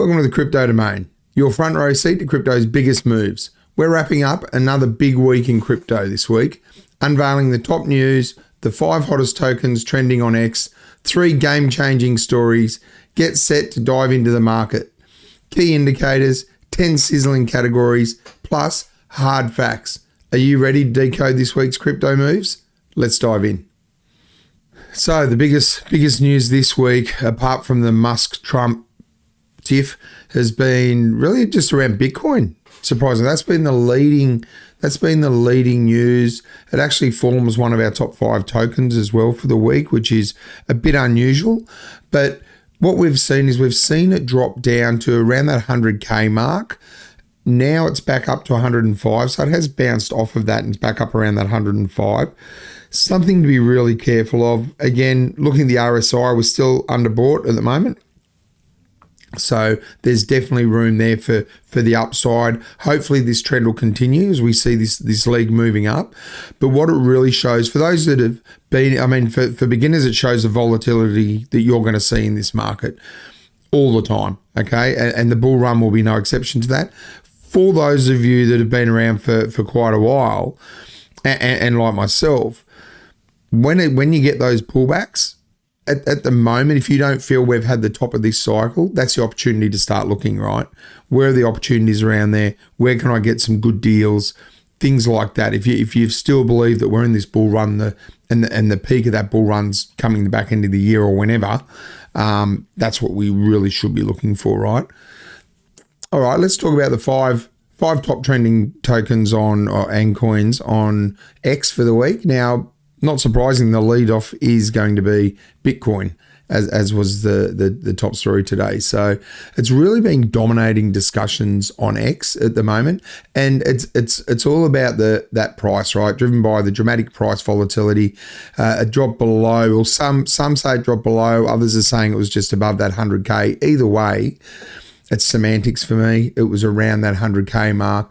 Welcome to the Crypto Domain, your front row seat to crypto's biggest moves. We're wrapping up another big week in crypto this week, unveiling the top news, the 5 hottest tokens trending on X, 3 game-changing stories, get set to dive into the market, key indicators, 10 sizzling categories, plus hard facts. Are you ready to decode this week's crypto moves? Let's dive in. So the biggest news this week, apart from the Musk-Trump tiff, has been really just around Bitcoin. Surprisingly, that's been the leading news. It actually forms one of our top 5 tokens as well for the week, which is a bit unusual. But what we've seen it drop down to around that 100K mark. Now it's back up to 105, so it has bounced off of that and it's back up around that 105. Something to be really careful of. Again, looking at the RSI, we're still underbought at the moment. So there's definitely room there for the upside. Hopefully this trend will continue as we see this league moving up. But what it really shows, for those that have been, for beginners, it shows the volatility that you're going to see in this market all the time, okay? And the bull run will be no exception to that. For those of you that have been around for quite a while, and like myself, when you get those pullbacks, at the moment, if you don't feel we've had the top of this cycle, that's the opportunity to start looking, right? Where are the opportunities around there? Where can I get some good deals? Things like that. If you still believe that we're in this bull run, and the peak of that bull run's coming the back end of the year or whenever, that's what we really should be looking for, right? All right, let's talk about the five top trending tokens and coins on X for the week. Now, not surprising, the lead off is going to be Bitcoin, as was the top story today. So it's really been dominating discussions on X at the moment, and it's all about that price, right? Driven by the dramatic price volatility. It dropped below, or some say it dropped below. Others are saying it was just above that 100K. Either way, it's semantics for me. It was around that 100K mark.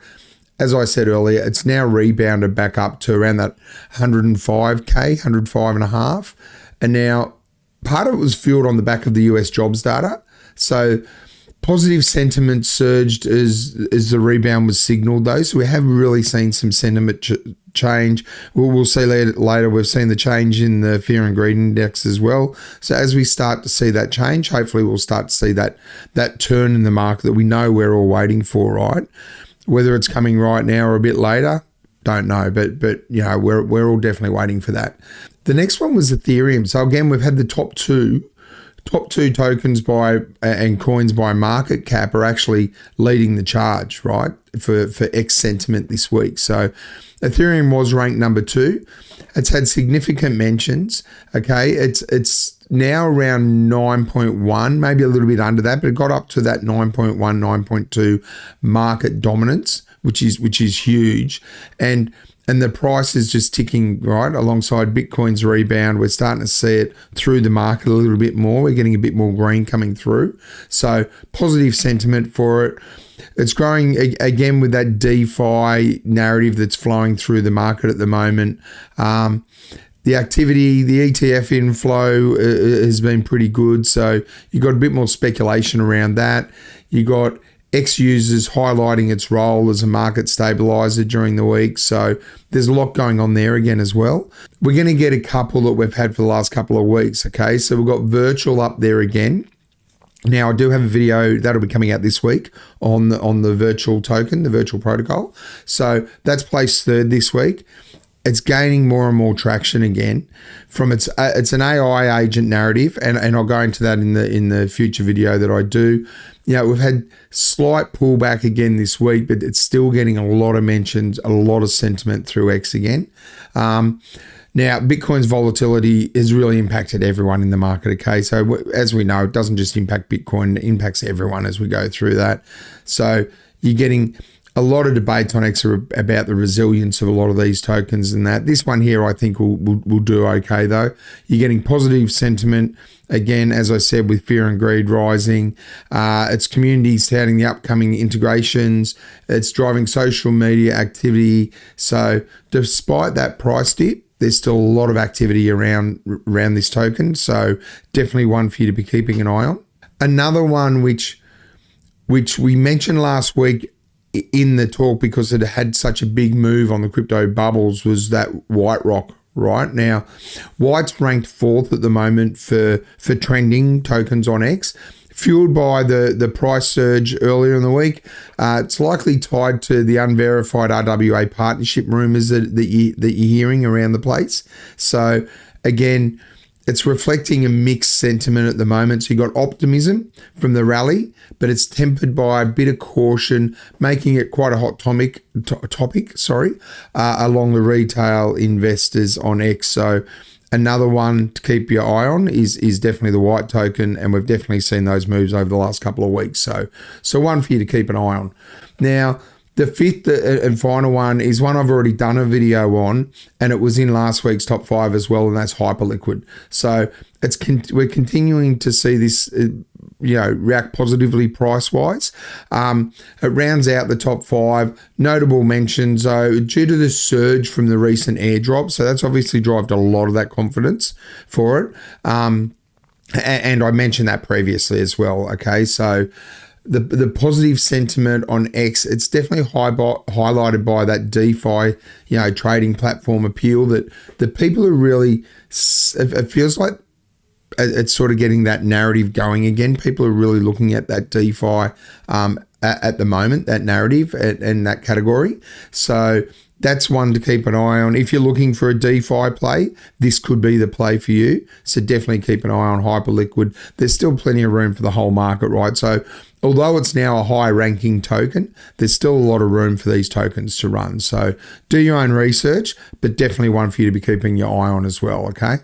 As I said earlier, it's now rebounded back up to around that 105K, 105 and a half. And now part of it was fueled on the back of the US jobs data. So positive sentiment surged as the rebound was signaled though. So we have really seen some sentiment change. We'll see later. We've seen the change in the fear and greed index as well. So as we start to see that change, hopefully we'll start to see that turn in the market that we know we're all waiting for, right? Whether it's coming right now or a bit later, don't know. But you know, we're all definitely waiting for that. The next one was Ethereum. So again, we've had the top two tokens and coins by market cap are actually leading the charge, right, for X sentiment this week. So Ethereum was ranked number 2. It's had significant mentions. Okay, it's now around 9.1, maybe a little bit under that, but it got up to that 9.1, 9.2 market dominance, which is huge, and the price is just ticking right alongside Bitcoin's rebound. We're starting to see it through the market a little bit more. We're getting a bit more green coming through, so positive sentiment for it. It's growing again with that DeFi narrative that's flowing through the market at the moment. The activity, the ETF inflow has been pretty good. So you got a bit more speculation around that. You got X users highlighting its role as a market stabilizer during the week. So there's a lot going on there again as well. We're going to get a couple that we've had for the last couple of weeks. Okay, so we've got virtual up there again. Now, I do have a video that'll be coming out this week on the virtual token, the virtual protocol. So that's placed 3rd this week. It's gaining more and more traction again from it's an AI agent narrative, and I'll go into that in the future video that I do. You know, we've had slight pullback again this week, but it's still getting a lot of mentions, a lot of sentiment through X again. Now, Bitcoin's volatility has really impacted everyone in the market, okay? So as we know, it doesn't just impact Bitcoin, it impacts everyone as we go through that. So you're getting a lot of debates on X about the resilience of a lot of these tokens and that. This one here, I think, will do okay, though. You're getting positive sentiment. Again, as I said, with fear and greed rising, it's communities touting the upcoming integrations. It's driving social media activity. So despite that price dip, there's still a lot of activity around this token. So definitely one for you to be keeping an eye on. Another one which which we mentioned last week in the talk because it had such a big move on the crypto bubbles, was that White Rock. Right now, White's ranked 4th at the moment for trending tokens on X, fueled by the price surge earlier in the week. It's likely tied to the unverified RWA partnership rumors that you're hearing around the place. So again, it's reflecting a mixed sentiment at the moment. So you've got optimism from the rally, but it's tempered by a bit of caution, making it quite a hot topic, along the retail investors on X. So another one to keep your eye on is definitely the White token, and we've definitely seen those moves over the last couple of weeks. So one for you to keep an eye on. Now, the fifth and final one is one I've already done a video on, and it was in last week's top 5 as well, and that's Hyperliquid. So we're continuing to see this, react positively price-wise. It rounds out the top 5. Notable mentions, though, due to the surge from the recent airdrop, so that's obviously driven a lot of that confidence for it. And I mentioned that previously as well. Okay, so the positive sentiment on X, it's definitely highlighted by that DeFi, trading platform appeal that the people are really, it feels like it's sort of getting that narrative going again. People are really looking at that DeFi at the moment, that narrative and that category. So that's one to keep an eye on. If you're looking for a DeFi play, this could be the play for you. So definitely keep an eye on Hyperliquid. There's still plenty of room for the whole market, right? So although it's now a high ranking token, there's still a lot of room for these tokens to run. So do your own research, but definitely one for you to be keeping your eye on as well, okay?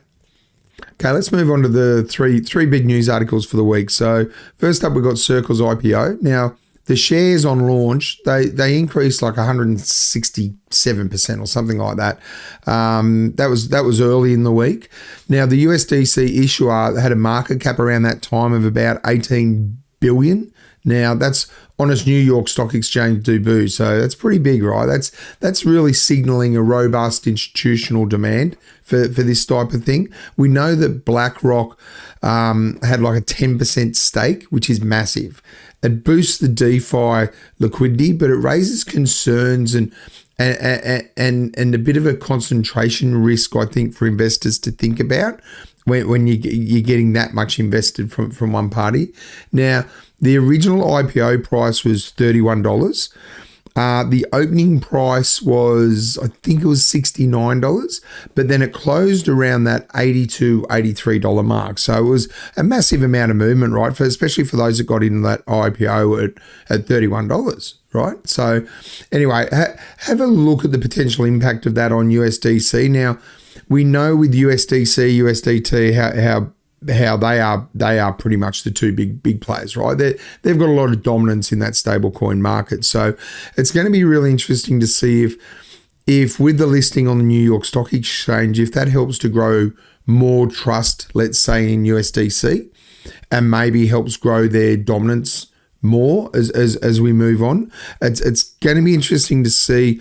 Okay, let's move on to the three big news articles for the week. So first up, we've got Circle's IPO. Now, the shares on launch, they increased like 167% or something like that. That was early in the week. Now, the USDC issuer had a market cap around that time of about 18 billion. Now, that's on its New York Stock Exchange debut, so that's pretty big, right? That's really signaling a robust institutional demand for this type of thing. We know that BlackRock had like a 10% stake, which is massive. It boosts the DeFi liquidity, but it raises concerns and a bit of a concentration risk, I think, for investors to think about when you're getting that much invested from one party. Now, the original IPO price was $31. The opening price was, I think it was $69, but then it closed around that $82, $83 mark. So it was a massive amount of movement, right? Especially for those that got into that IPO at $31, right? So anyway, have a look at the potential impact of that on USDC. Now, we know with USDC, USDT, how they are pretty much the two big players, right? They've got a lot of dominance in that stablecoin market. So it's going to be really interesting to see if with the listing on the New York Stock Exchange, if that helps to grow more trust, let's say in USDC, and maybe helps grow their dominance more as we move on. It's going to be interesting to see.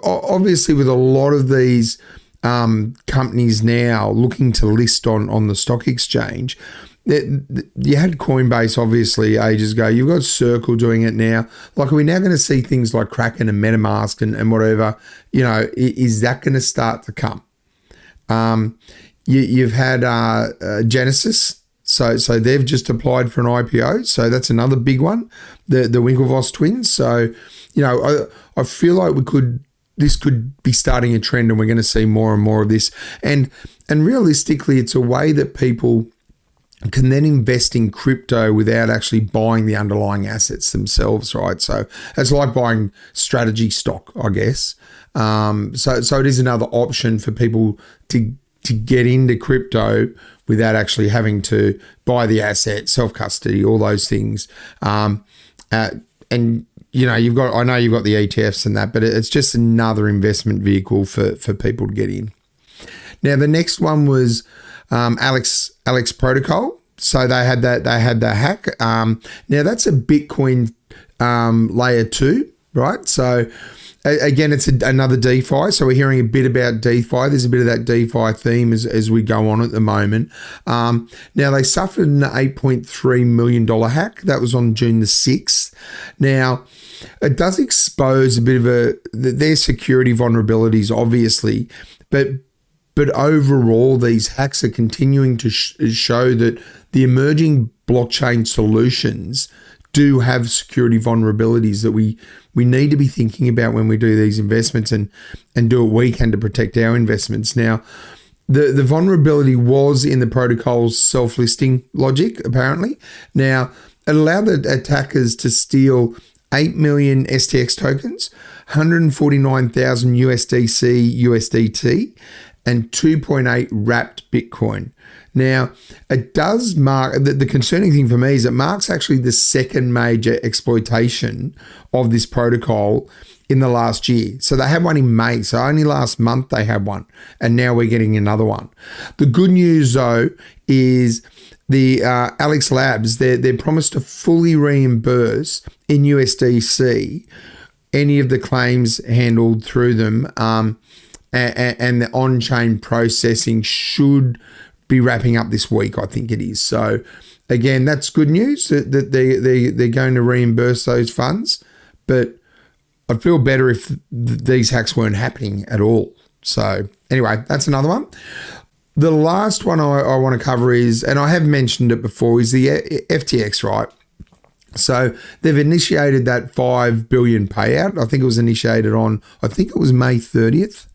Obviously, with a lot of these companies now looking to list on the stock exchange, you had Coinbase obviously ages ago. You've got Circle doing it now. Like, are we now going to see things like Kraken and MetaMask and whatever? Is that going to start to come? You've had Genesis. So they've just applied for an IPO. So that's another big one. The Winklevoss twins. So, I feel like this could be starting a trend, and we're going to see more and more of this. And realistically, it's a way that people can then invest in crypto without actually buying the underlying assets themselves, right? So it's like buying strategy stock, I guess. So it is another option for people to get into crypto without actually having to buy the asset, self-custody, all those things. And you've got the ETFs and that, but it's just another investment vehicle for people to get in. Now, the next one was Alex Protocol. So they had the hack. Now that's a Bitcoin layer 2 right? So again, it's another DeFi. So we're hearing a bit about DeFi. There's a bit of that DeFi theme as we go on at the moment. Now, they suffered an $8.3 million hack. That was on June the 6th. Now, it does expose a bit of their security vulnerabilities, obviously, but overall, these hacks are continuing to show that the emerging blockchain solutions do have security vulnerabilities that we need to be thinking about when we do these investments and do what we can to protect our investments. Now, the vulnerability was in the protocol's self-listing logic, apparently. Now, it allowed the attackers to steal 8 million STX tokens, 149,000 USDC, USDT, and 2.8 wrapped Bitcoin. Now, it does mark, the concerning thing for me is it marks actually the second major exploitation of this protocol in the last year. So they had one in May. So only last month they had one. And now we're getting another one. The good news, though, is the Alex Labs, they're promised to fully reimburse in USDC any of the claims handled through them. And the on-chain processing should be wrapping up this week, I think it is. So again, that's good news that they're going to reimburse those funds. But I'd feel better if these hacks weren't happening at all. So anyway, that's another one. The last one I want to cover is, and I have mentioned it before, is the FTX, right? So they've initiated that $5 billion payout. I think it was initiated on, I think it was May 30th.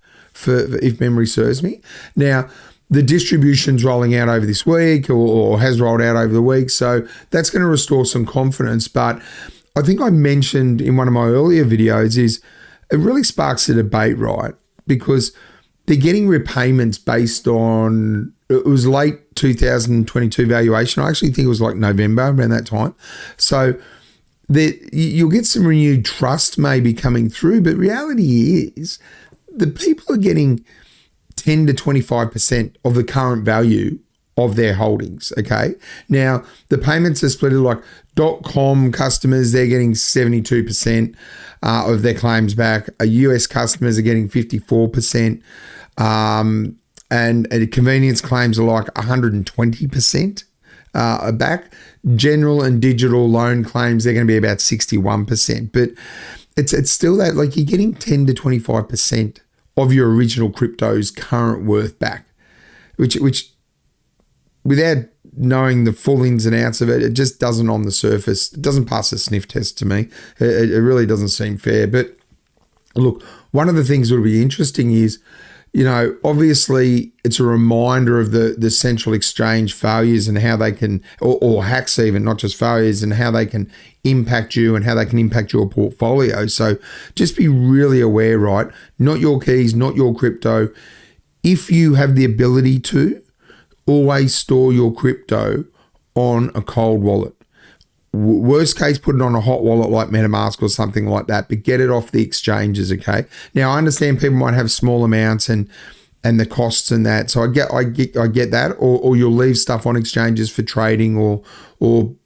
If memory serves me. Now, the distribution's rolling out over this week or has rolled out over the week, so that's going to restore some confidence. But I think I mentioned in one of my earlier videos is it really sparks a debate, right? Because they're getting repayments based on, it was late 2022 valuation. I actually think it was like November, around that time. So you'll get some renewed trust maybe coming through, but reality is, the people are getting 10 to 25% of the current value of their holdings, okay? Now, the payments are split like .com customers, they're getting 72% of their claims back. US customers are getting 54%. And convenience claims are like 120% back. General and digital loan claims, they're going to be about 61%. But it's still that, like, you're getting 10 to 25% of your original crypto's current worth back, which without knowing the full ins and outs of it, it just doesn't on the surface, it doesn't pass a sniff test to me. It really doesn't seem fair. But look, one of the things that will be interesting is, you know, obviously it's a reminder of the central exchange failures and how they can, or hacks even, not just failures, and how they can impact you and how they can impact your portfolio. So just be really aware, right? Not your keys, not your crypto. If you have the ability to, always store your crypto on a cold wallet. Worst case, put it on a hot wallet like MetaMask or something like that, but get it off the exchanges, okay? Now, I understand people might have small amounts and the costs and that, so I get that, or you'll leave stuff on exchanges for trading or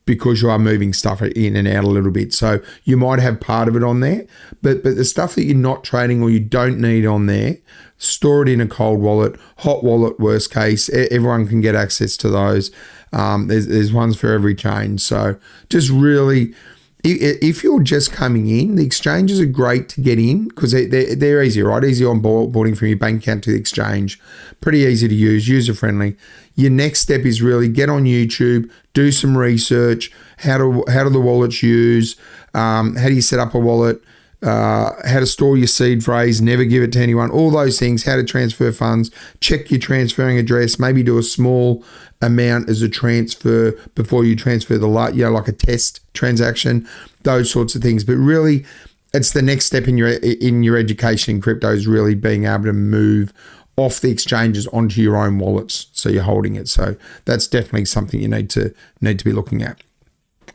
because you are moving stuff in and out a little bit. So you might have part of it on there, but the stuff that you're not trading or you don't need on there, store it in a cold wallet, hot wallet, worst case. Everyone can get access to those. There's ones for every chain. So just really, if you're just coming in, the exchanges are great to get in because they're easy, right? Easy onboarding from your bank account to the exchange. Pretty easy to use, user-friendly. Your next step is really get on YouTube, do some research. How do the wallets use? How do you set up a wallet? How to store your seed phrase, never give it to anyone, all those things, how to transfer funds, check your transferring address, maybe do a small amount as a transfer before you transfer like a test transaction, those sorts of things. But really, it's the next step in your education in crypto is really being able to move off the exchanges onto your own wallets so you're holding it. So that's definitely something you need to be looking at.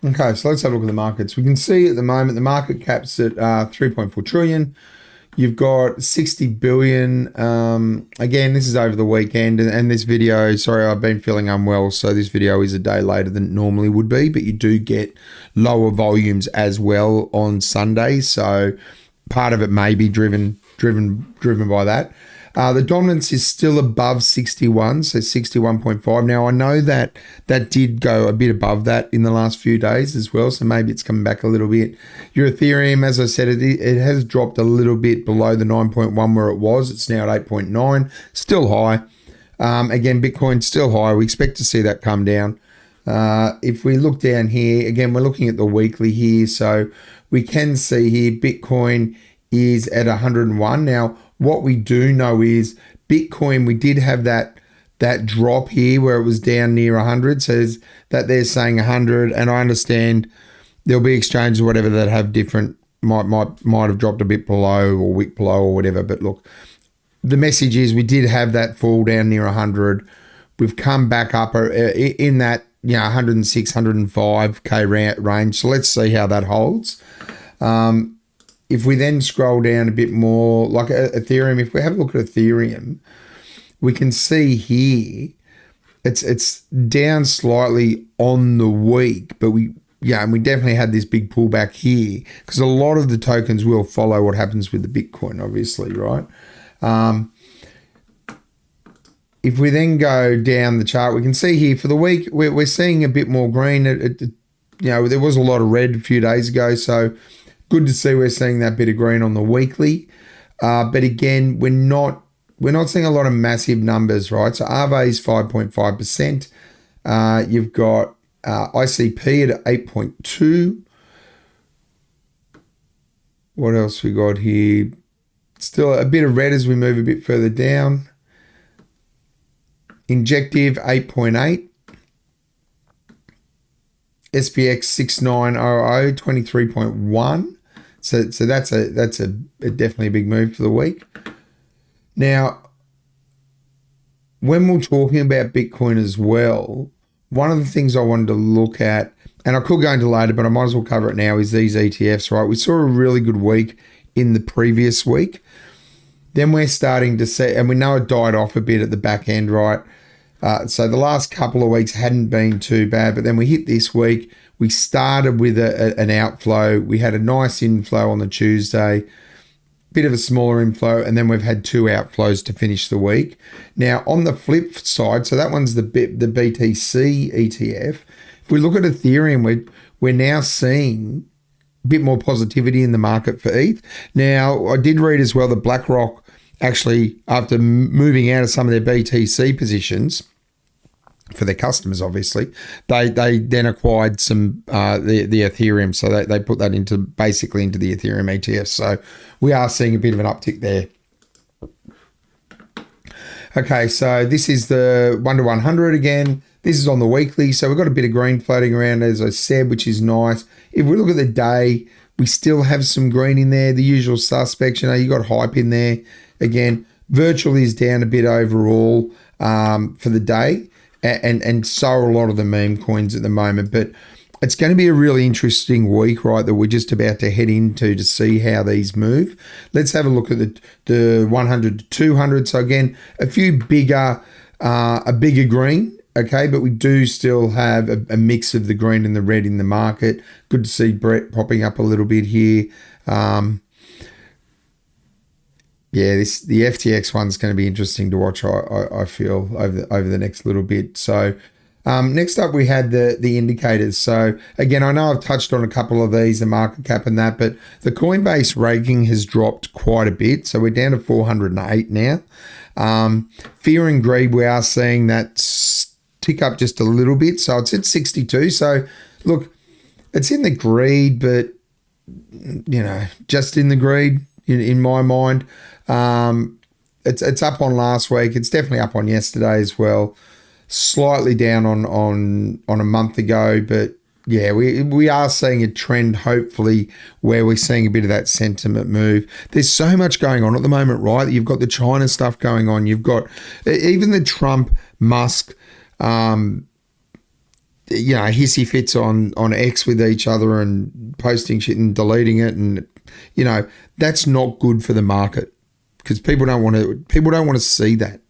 Okay, so let's have a look at the markets. We can see at the moment the market cap's at 3.4 trillion. You've got 60 billion. Again, this is over the weekend, and this video, sorry, I've been feeling unwell, so this video is a day later than it normally would be, but you do get lower volumes as well on Sunday, so part of it may be driven by that. The dominance is still above 61, so 61.5. Now, I know that did go a bit above that in the last few days as well, so maybe it's coming back a little bit. Your Ethereum, as I said, it has dropped a little bit below the 9.1 where it was. It's now at 8.9, still high. Again, Bitcoin's still high. We expect to see that come down. If we look down here, again, we're looking at the weekly here, so we can see here Bitcoin is at 101. Now, what we do know is Bitcoin, we did have that drop here where it was down near 100, says that they're saying 100, and I understand there'll be exchanges or whatever that have different, might have dropped a bit below or wick below or whatever, but look, the message is we did have that fall down near 100. We've come back up in that 106, 105k range, so let's see how that holds. If we then scroll down a bit more, like Ethereum, if we have a look at Ethereum, we can see here it's down slightly on the week, but we definitely had this big pullback here because a lot of the tokens will follow what happens with the Bitcoin, obviously, right? If we then go down the chart, we can see here for the week, we're seeing a bit more green. There was a lot of red a few days ago, so good to see we're seeing that bit of green on the weekly. But again, we're not seeing a lot of massive numbers, right? So RVA is 5.5%. You've got ICP at 8.2. What else we got here? Still a bit of red as we move a bit further down. Injective 8.8. SPX 6900 23.1. So that's a definitely a big move for the week. Now, when we're talking about Bitcoin as well, one of the things I wanted to look at, and I could go into later, but I might as well cover it now, is these ETFs, right? We saw a really good week in the previous week. Then we're starting to see, and we know it died off a bit at the back end, right? So the last couple of weeks hadn't been too bad, but then we hit this week. We started with an outflow. We had a nice inflow on the Tuesday, bit of a smaller inflow, and then we've had two outflows to finish the week. Now, on the flip side, so that one's the BTC ETF. If we look at Ethereum, we're now seeing a bit more positivity in the market for ETH. Now, I did read as well that BlackRock actually, after moving out of some of their BTC positions, for their customers, obviously, they then acquired some the Ethereum, so they put that into the Ethereum ETF. So we are seeing a bit of an uptick there. Okay, so this is the 1 to 100 again. This is on the weekly, so we've got a bit of green floating around, as I said, which is nice. If we look at the day, we still have some green in there. The usual suspects, you got hype in there. Again, virtual is down a bit overall for the day. And so are a lot of the meme coins at the moment. But it's going to be a really interesting week, right, that we're just about to head into to see how these move. Let's have a look at the 100 to 200. So, again, a bigger green, okay, but we do still have a mix of the green and the red in the market. Good to see Brett popping up a little bit here. The FTX one's going to be interesting to watch, I feel, over the next little bit. So next up, we had the indicators. So again, I know I've touched on a couple of these, the market cap and that, but the Coinbase ranking has dropped quite a bit. So we're down to 408 now. Fear and greed, we are seeing that tick up just a little bit. So it's at 62. So look, it's in the greed, but, just in the greed in my mind. It's up on last week. It's definitely up on yesterday as well. Slightly down on a month ago, but yeah, we are seeing a trend, hopefully, where we're seeing a bit of that sentiment move. There's so much going on at the moment, right? You've got the China stuff going on. You've got even the Trump, Musk, hissy fits on X with each other and posting shit and deleting it, and that's not good for the market, because people don't want to see that.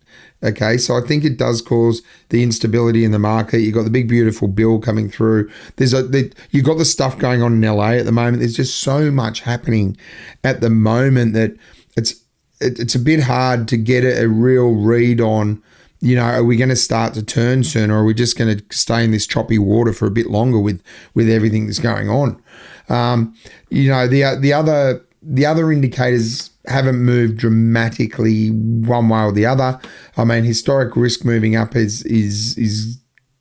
Okay, so I think it does cause the instability in the market. You've got the big beautiful bill coming through. You've got the stuff going on in LA at the moment. There's just so much happening at the moment that it's a bit hard to get a real read on, are we going to start to turn soon, or are we just going to stay in this choppy water for a bit longer with everything that's going on? The other indicators haven't moved dramatically one way or the other. I mean, historic risk moving up is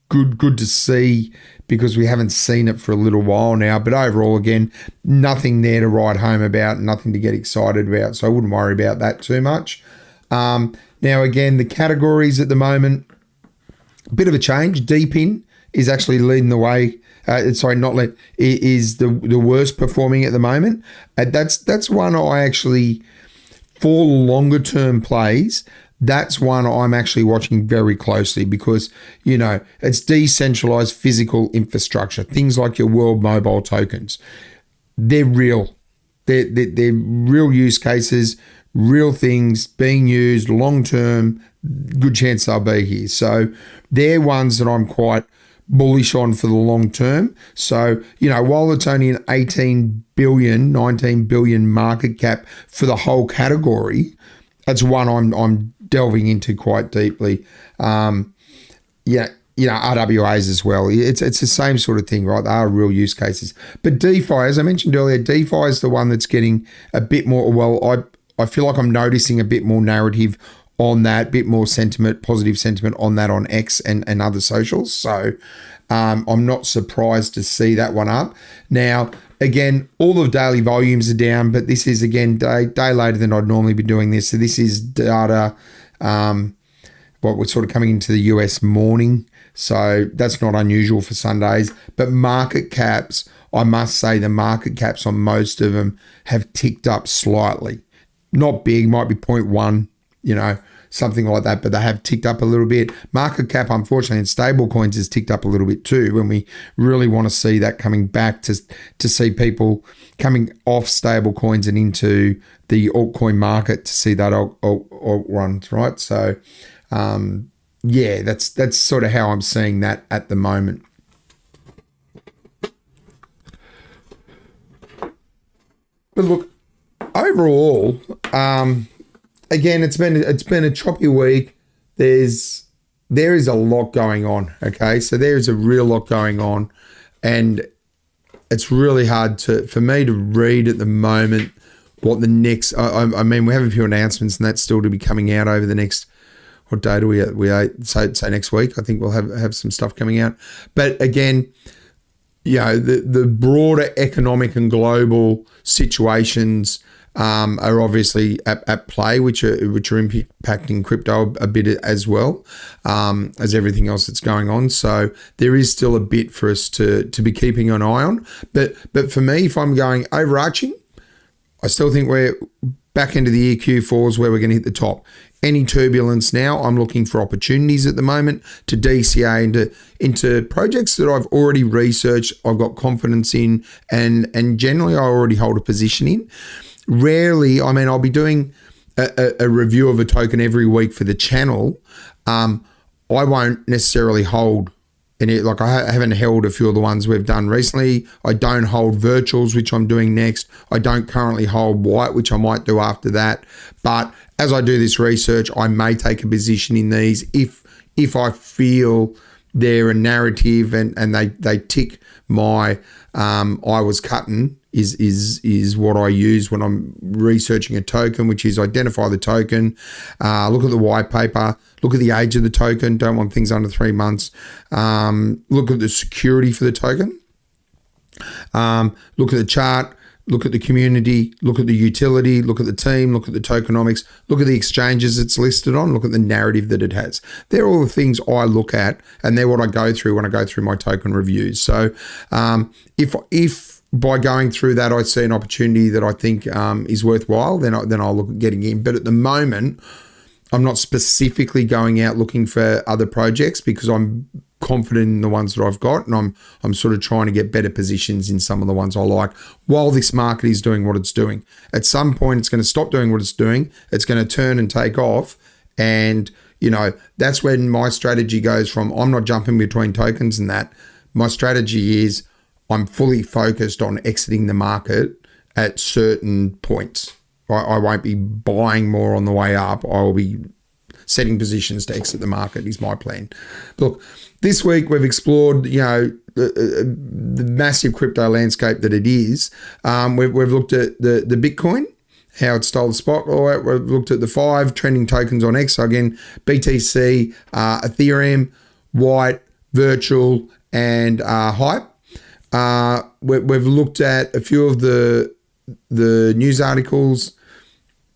good to see, because we haven't seen it for a little while now. But overall, again, nothing there to write home about, nothing to get excited about. So I wouldn't worry about that too much. Now, again, the categories at the moment, a bit of a change. Deepin is actually leading the way. Is the worst performing at the moment. That's one I actually, for longer term plays, that's one I'm actually watching very closely, because, it's decentralized physical infrastructure. Things like your world mobile tokens, they're real. They're real use cases, real things being used long term. Good chance they'll be here. So they're ones that I'm quite bullish on for the long term. So, while it's only an 19 billion market cap for the whole category, that's one I'm delving into quite deeply. RWAs as well. It's the same sort of thing, right? They are real use cases. But DeFi, as I mentioned earlier, DeFi is the one that's getting a bit more, I feel like I'm noticing a bit more narrative on that, bit more positive sentiment on that on X and other socials. So I'm not surprised to see that one up. Now, again, all of daily volumes are down, but this is, again, day later than I'd normally be doing this. So this is data, we're sort of coming into the US morning. So that's not unusual for Sundays. But market caps, I must say the market caps on most of them have ticked up slightly. Not big, might be 0.1, something like that, but they have ticked up a little bit. Market cap, unfortunately, in stable coins has ticked up a little bit too, when we really want to see that coming back to see people coming off stable coins and into the altcoin market to see that alt runs, right? So, that's sort of how I'm seeing that at the moment. But look, overall, again, it's been a choppy week. There is a lot going on. Okay, so there is a real lot going on, and it's really hard for me to read at the moment what the next. I mean, we have a few announcements, and that's still to be coming out over the next. What day do we say next week? I think we'll have some stuff coming out. But again, the broader economic and global situations are obviously at play, which are impacting crypto a bit as well, as everything else that's going on. So there is still a bit for us to be keeping an eye on. But for me, if I'm going overarching, I still think we're back into the year Q4 is where we're going to hit the top. Any turbulence now, I'm looking for opportunities at the moment to DCA into projects that I've already researched, I've got confidence in, and generally I already hold a position in. Rarely, I mean, I'll be doing a review of a token every week for the channel. I won't necessarily hold any, like I haven't held a few of the ones we've done recently. I don't hold virtuals, which I'm doing next. I don't currently hold white, which I might do after that. But as I do this research, I may take a position in these if I feel they're a narrative and they tick my WAS CUTTEN is what I use when I'm researching a token, which is identify the token, look at the white paper, look at the age of the token, don't want things under 3 months, look at the security for the token, look at the chart, look at the community, look at the utility, look at the team, look at the tokenomics, look at the exchanges it's listed on, look at the narrative that it has. They're all the things I look at, and they're what I go through when I go through my token reviews. So if by going through that I see an opportunity that I think is worthwhile, then I'll look at getting in. But at the moment, I'm not specifically going out looking for other projects because I'm confident in the ones that I've got, and I'm sort of trying to get better positions in some of the ones I like while this market is doing what it's doing. At some point, it's going to stop doing what it's doing. It's going to turn and take off, and that's when my strategy goes from I'm not jumping between tokens and that. My strategy is I'm fully focused on exiting the market at certain points. I won't be buying more on the way up. I will be setting positions to exit the market is my plan. Look, this week we've explored, the massive crypto landscape that it is. We've looked at the Bitcoin, how it stole the spotlight. We've looked at the 5 trending tokens on X. So again, BTC, Ethereum, White, Virtual, and Hype. We've looked at a few of the news articles.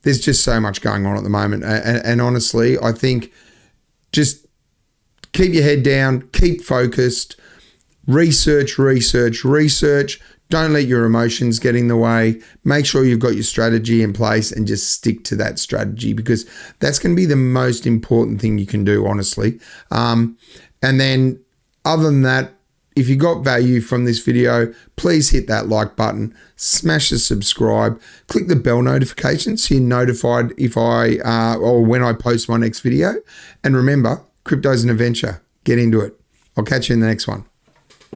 There's just so much going on at the moment. And honestly, I think just keep your head down, keep focused, research. Don't let your emotions get in the way. Make sure you've got your strategy in place and just stick to that strategy, because that's going to be the most important thing you can do, honestly. And then other than that, if you got value from this video, please hit that like button, smash the subscribe, click the bell notification so you're notified if or when I post my next video. And remember, crypto's an adventure. Get into it. I'll catch you in the next one.